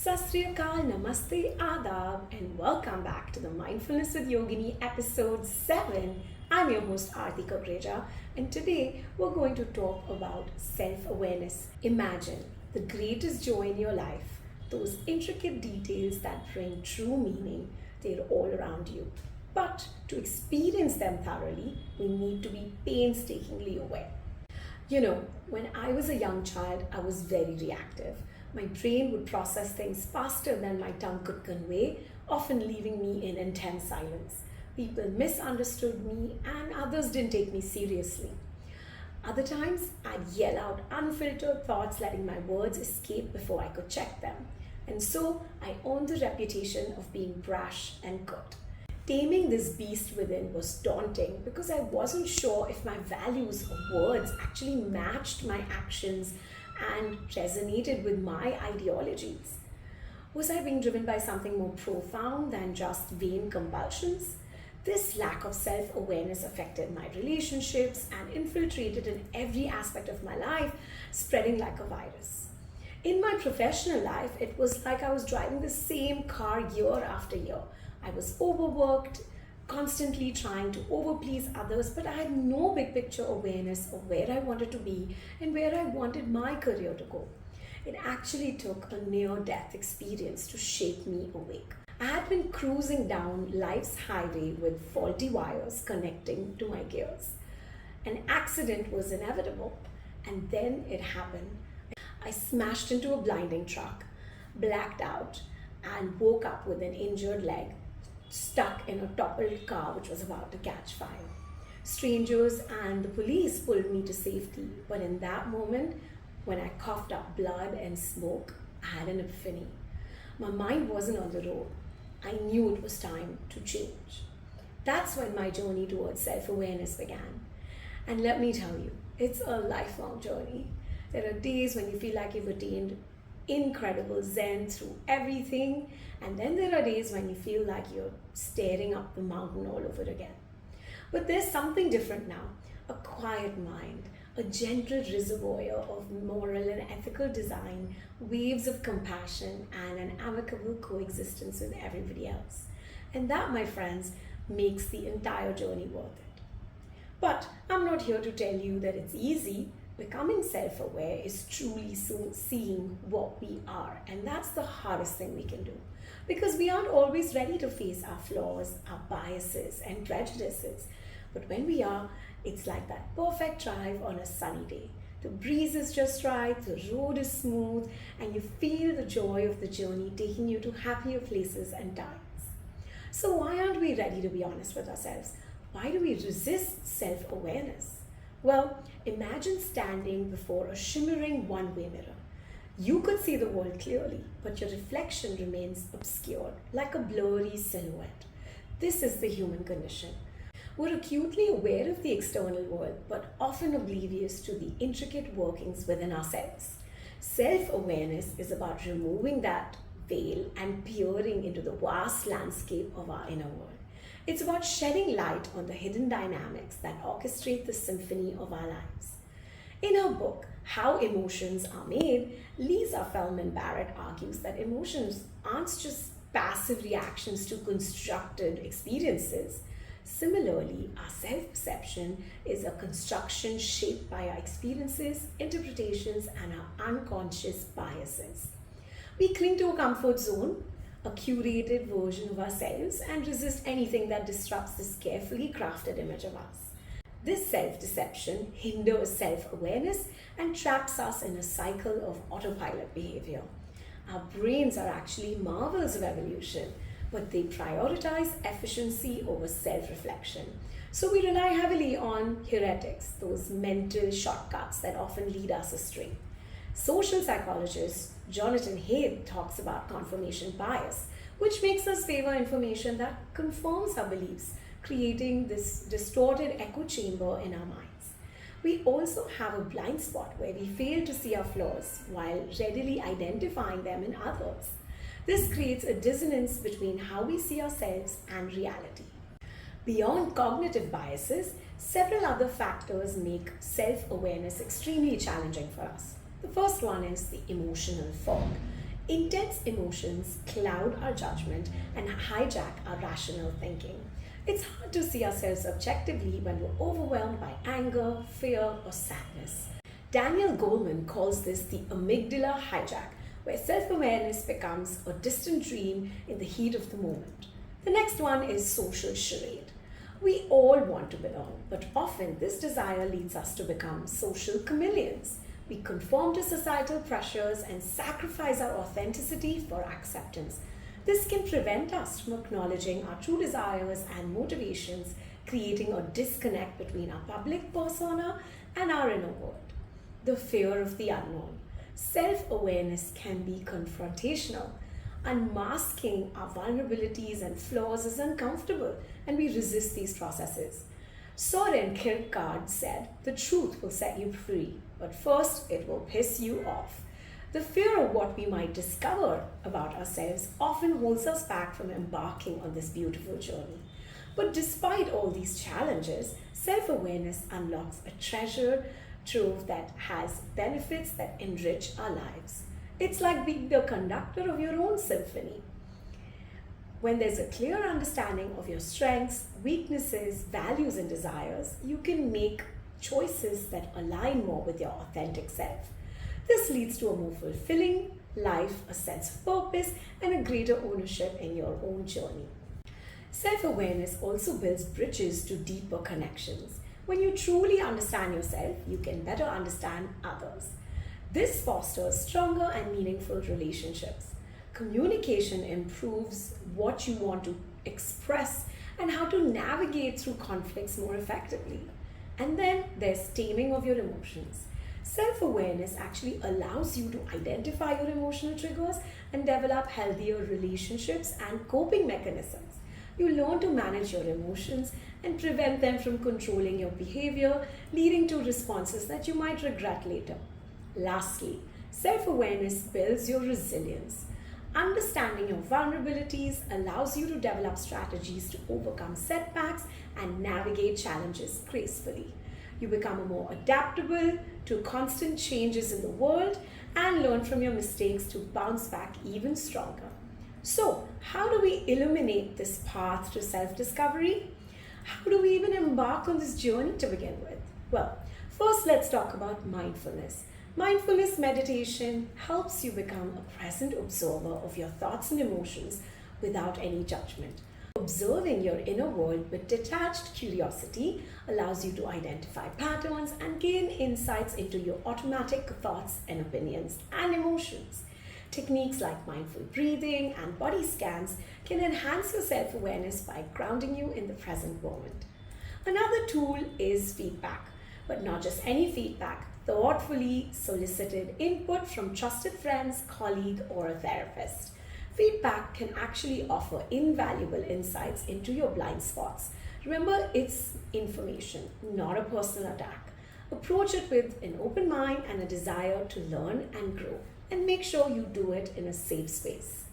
Sat Sri Akal, Namaste, Adab, and welcome back to the Mindfulness with Yogini episode 7. I'm your host Aarti Kukreja, and today we're going to talk about self awareness. Imagine the greatest joy in your life, those intricate details that bring true meaning, they're all around you. But to experience them thoroughly, we need to be painstakingly aware. When I was a young child, I was very reactive. My brain would process things faster than my tongue could convey, often leaving me in intense silence. People misunderstood me, and others didn't take me seriously. Other times, I'd yell out unfiltered thoughts, letting my words escape before I could check them. And so, I earned the reputation of being brash and curt. Taming this beast within was daunting because I wasn't sure if my values or words actually matched my actions and resonated with my ideologies. Was I being driven by something more profound than just vain compulsions? This lack of self awareness affected my relationships and infiltrated in every aspect of my life, spreading like a virus. In my professional life, it was like I was driving the same car year after year. I was overworked, constantly trying to overplease others, but I had no big picture awareness of where I wanted to be and where I wanted my career to go. It actually took a near death experience to shake me awake. I had been cruising down life's highway with faulty wires connecting to my gears. An accident was inevitable, and then it happened. I smashed into a blinding truck, blacked out, and woke up with an injured leg, stuck in a toppled car which was about to catch fire. Strangers and the police pulled me to safety, but in that moment, when I coughed up blood and smoke, I had an epiphany. My mind wasn't on the road. I knew it was time to change. That's when my journey towards self-awareness began. And let me tell you, it's a lifelong journey. There are days when you feel like you've attained incredible zen through everything, and then there are days when you feel like you're staring up the mountain all over again. But there's something different now, a quiet mind, a gentle reservoir of moral and ethical design, waves of compassion, and an amicable coexistence with everybody else. And that, my friends, makes the entire journey worth it. But I'm not here to tell you that it's easy. Becoming self-aware is truly seeing what we are, and that's the hardest thing we can do because we aren't always ready to face our flaws, our biases, and prejudices. But when we are, it's like that perfect drive on a sunny day. The breeze is just right, the road is smooth, and you feel the joy of the journey taking you to happier places and times. So why aren't we ready to be honest with ourselves? Why do we resist self-awareness? Well, imagine standing before a shimmering one-way mirror. You could see the world clearly, but your reflection remains obscured, like a blurry silhouette. This is the human condition. We're acutely aware of the external world, but often oblivious to the intricate workings within ourselves. Self-awareness is about removing that veil and peering into the vast landscape of our inner world. It's about shedding light on the hidden dynamics that orchestrate the symphony of our lives. In her book, How Emotions Are Made, Lisa Feldman Barrett argues that emotions aren't just passive reactions to constructed experiences. Similarly, our self-perception is a construction shaped by our experiences, interpretations, and our unconscious biases. We cling to a comfort zone, a curated version of ourselves, and resist anything that disrupts this carefully crafted image of us. This self-deception hinders self-awareness and traps us in a cycle of autopilot behavior. Our brains are actually marvels of evolution, but they prioritize efficiency over self-reflection. So we rely heavily on heuristics, those mental shortcuts that often lead us astray. Social psychologist Jonathan Haidt talks about confirmation bias, which makes us favor information that confirms our beliefs, creating this distorted echo chamber in our minds. We also have a blind spot where we fail to see our flaws while readily identifying them in others. This creates a dissonance between how we see ourselves and reality. Beyond cognitive biases, several other factors make self-awareness extremely challenging for us. The first one is the emotional fog. Intense emotions cloud our judgment and hijack our rational thinking. It's hard to see ourselves objectively when we're overwhelmed by anger, fear, or sadness. Daniel Goleman calls this the amygdala hijack, where self awareness becomes a distant dream in the heat of the moment. The next one is social charade. We all want to belong, but often this desire leads us to become social chameleons. We conform to societal pressures and sacrifice our authenticity for acceptance. This can prevent us from acknowledging our true desires and motivations, creating a disconnect between our public persona and our inner world. The fear of the unknown. Self awareness can be confrontational. Unmasking our vulnerabilities and flaws is uncomfortable, and we resist these processes. Soren Kierkegaard said, "The truth will set you free, but first it will piss you off." The fear of what we might discover about ourselves often holds us back from embarking on this beautiful journey. But despite all these challenges, self awareness unlocks a treasure trove that has benefits that enrich our lives. It's like being the conductor of your own symphony. When there's a clear understanding of your strengths, weaknesses, values, and desires, you can make choices that align more with your authentic self. This leads to a more fulfilling life, a sense of purpose, and a greater ownership in your own journey. Self awareness also builds bridges to deeper connections. When you truly understand yourself, you can better understand others. This fosters stronger and meaningful relationships. Communication improves what you want to express and how to navigate through conflicts more effectively. And then there's taming of your emotions. Self awareness actually allows you to identify your emotional triggers and develop healthier relationships and coping mechanisms. You learn to manage your emotions and prevent them from controlling your behavior, leading to responses that you might regret later. Lastly, self awareness builds your resilience. Understanding your vulnerabilities allows you to develop strategies to overcome setbacks and navigate challenges gracefully. You become more adaptable to constant changes in the world and learn from your mistakes to bounce back even stronger. So, how do we illuminate this path to self discovery? How do we even embark on this journey to begin with? Well, first let's talk about mindfulness. Mindfulness meditation helps you become a present observer of your thoughts and emotions without any judgment. Observing your inner world with detached curiosity allows you to identify patterns and gain insights into your automatic thoughts and opinions and emotions. Techniques like mindful breathing and body scans can enhance your self-awareness by grounding you in the present moment. Another tool is feedback, but not just any feedback, thoughtfully solicited input from trusted friends, colleague, or a therapist. Feedback can actually offer invaluable insights into your blind spots. Remember, it's information, not a personal attack. Approach it with an open mind and a desire to learn and grow, and make sure you do it in a safe space.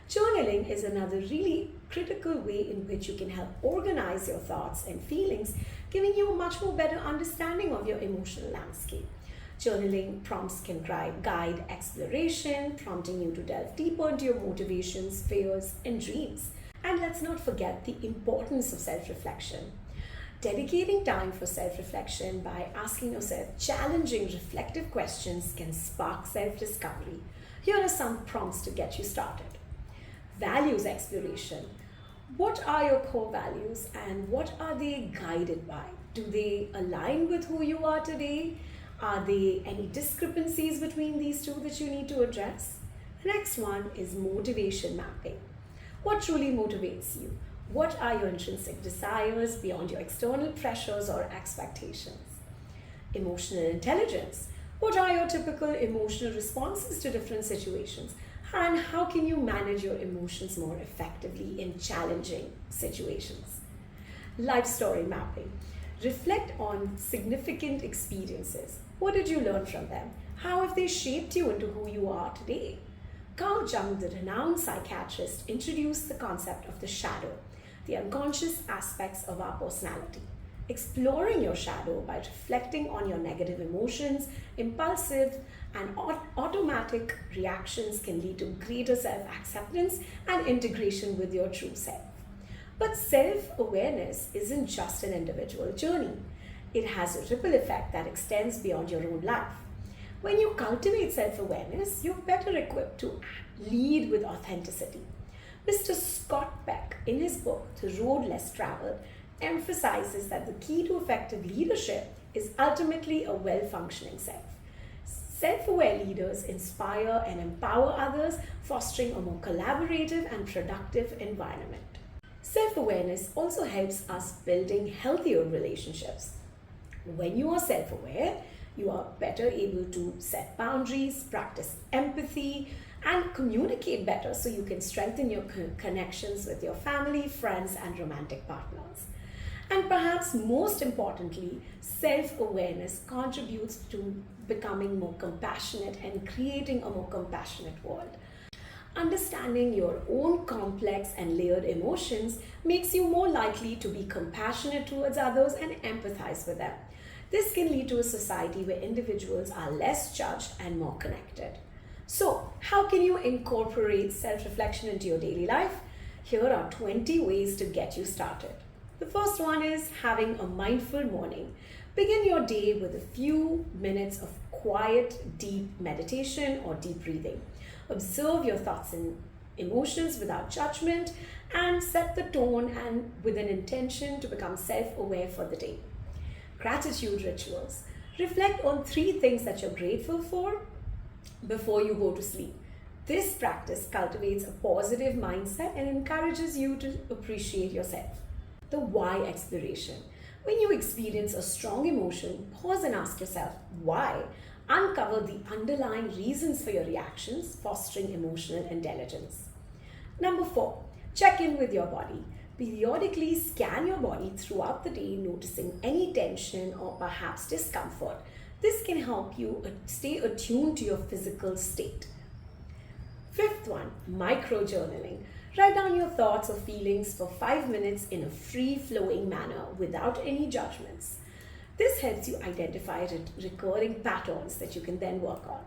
Journaling is another really critical way in which you can help organize your thoughts and feelings, giving you a much more better understanding of your emotional landscape. Journaling prompts can guide exploration, prompting you to delve deeper into your motivations, fears, and dreams. And let's not forget the importance of self-reflection. Dedicating time for self-reflection by asking yourself challenging, reflective questions can spark self-discovery. Here are some prompts to get you started. Values exploration. What are your core values and what are they guided by? Do they align with who you are today? Are there any discrepancies between these two that you need to address? The next one is motivation mapping. What truly motivates you? What are your intrinsic desires beyond your external pressures or expectations? Emotional intelligence. What are your typical emotional responses to different situations? And how can you manage your emotions more effectively in challenging situations? Life story mapping. Reflect on significant experiences. What did you learn from them? How have they shaped you into who you are today? Carl Jung, the renowned psychiatrist, introduced the concept of the shadow, the unconscious aspects of our personality. Exploring your shadow by reflecting on your negative emotions, impulsive and automatic reactions can lead to greater self acceptance and integration with your true self. But self awareness isn't just an individual journey, it has a ripple effect that extends beyond your own life. When you cultivate self awareness, you're better equipped to lead with authenticity. Mr. Scott Peck, in his book, The Road Less Traveled, emphasizes that the key to effective leadership is ultimately a well functioning self. Self aware leaders inspire and empower others, fostering a more collaborative and productive environment. Self awareness also helps us building healthier relationships. When you are self aware, you are better able to set boundaries, practice empathy, and communicate better so you can strengthen your connections with your family, friends, and romantic partners. And perhaps most importantly, self awareness contributes to becoming more compassionate and creating a more compassionate world. Understanding your own complex and layered emotions makes you more likely to be compassionate towards others and empathize with them. This can lead to a society where individuals are less judged and more connected. So, how can you incorporate self reflection into your daily life? Here are 20 ways to get you started. The first one is having a mindful morning. Begin your day with a few minutes of quiet, deep meditation or deep breathing. Observe your thoughts and emotions without judgment and set the tone and with an intention to become self aware for the day. Gratitude rituals. Reflect on 3 things that you're grateful for before you go to sleep. This practice cultivates a positive mindset and encourages you to appreciate yourself. The why exploration. When you experience a strong emotion, pause and ask yourself why. Uncover the underlying reasons for your reactions, fostering emotional intelligence. Number 4, check in with your body. Periodically scan your body throughout the day, noticing any tension or perhaps discomfort. This can help you stay attuned to your physical state. 5th one, micro journaling. Write down your thoughts or feelings for 5 minutes in a free flowing manner without any judgments. This helps you identify recurring patterns that you can then work on.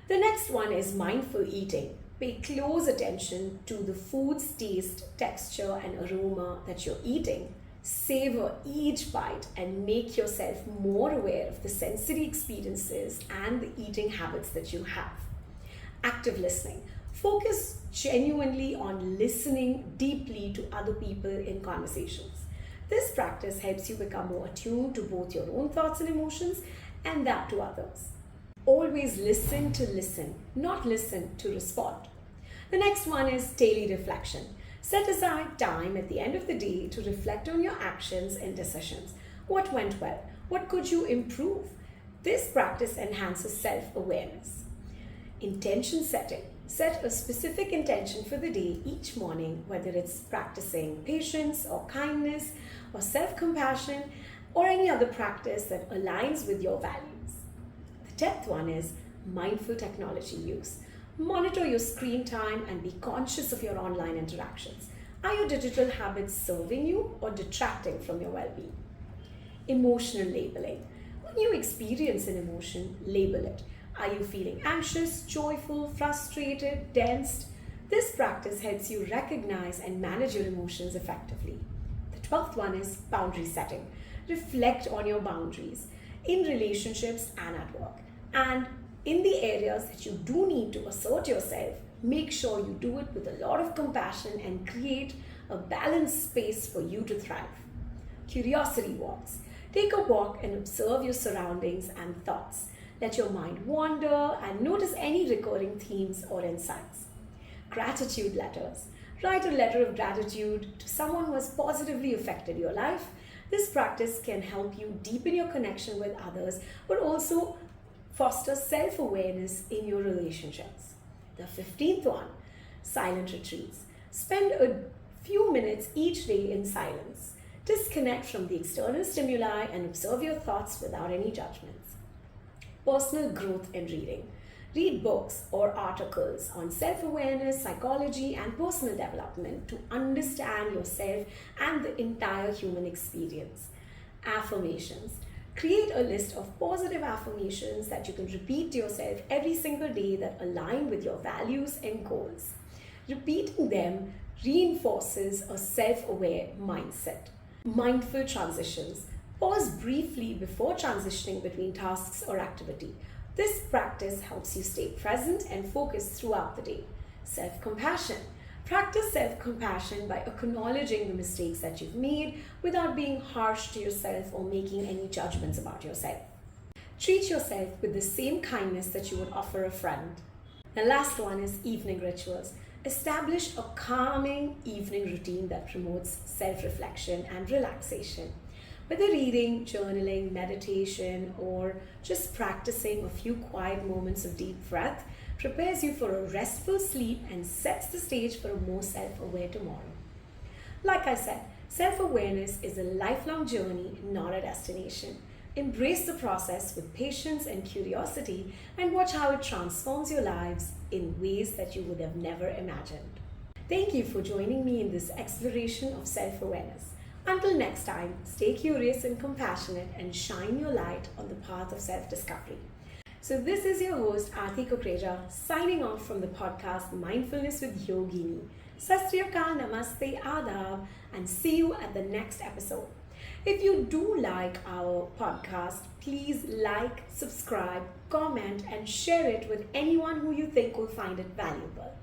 The next one is mindful eating. Pay close attention to the food's taste, texture, and aroma that you're eating. Savor each bite and make yourself more aware of the sensory experiences and the eating habits that you have. Active listening. Focus genuinely on listening deeply to other people in conversations. This practice helps you become more attuned to both your own thoughts and emotions and that to others. Always listen, not listen to respond. The next one is daily reflection. Set aside time at the end of the day to reflect on your actions and decisions. What went well? What could you improve? This practice enhances self-awareness. Intention setting. Set a specific intention for the day each morning, whether it's practicing patience or kindness or self-compassion or any other practice that aligns with your values. The 10th one is mindful technology use. Monitor your screen time and be conscious of your online interactions. Are your digital habits serving you or detracting from your well-being? Emotional labeling. When you experience an emotion, label it. Are you feeling anxious, joyful, frustrated, tensed? This practice helps you recognize and manage your emotions effectively. The 12th one is boundary setting. Reflect on your boundaries in relationships and at work. And in the areas that you do need to assert yourself, make sure you do it with a lot of compassion and create a balanced space for you to thrive. Curiosity walks. Take a walk and observe your surroundings and thoughts. Let your mind wander and notice any recurring themes or insights. Gratitude letters. Write a letter of gratitude to someone who has positively affected your life. This practice can help you deepen your connection with others, but also foster self-awareness in your relationships. The 15th one, silent retreats. Spend a few minutes each day in silence. Disconnect from the external stimuli and observe your thoughts without any judgments. Personal growth and reading. Read books or articles on self-awareness, psychology, and personal development to understand yourself and the entire human experience. Affirmations. Create a list of positive affirmations that you can repeat to yourself every single day that align with your values and goals. Repeating them reinforces a self aware mindset. Mindful transitions. Pause briefly before transitioning between tasks or activity. This practice helps you stay present and focused throughout the day. Self compassion. Practice self compassion by acknowledging the mistakes that you've made without being harsh to yourself or making any judgments about yourself. Treat yourself with the same kindness that you would offer a friend. The last one is evening rituals. Establish a calming evening routine that promotes self reflection and relaxation. Whether reading, journaling, meditation, or just practicing a few quiet moments of deep breath prepares you for a restful sleep and sets the stage for a more self aware tomorrow. Like I said, self awareness is a lifelong journey, not a destination. Embrace the process with patience and curiosity and watch how it transforms your lives in ways that you would have never imagined. Thank you for joining me in this exploration of self awareness. Until next time, stay curious and compassionate and shine your light on the path of self discovery. So, this is your host Aarti Kukreja signing off from the podcast Mindfulness with Yogini. Sat Sri Akal, Namaste, Adab, and see you at the next episode. If you do like our podcast, please like, subscribe, comment, and share it with anyone who you think will find it valuable.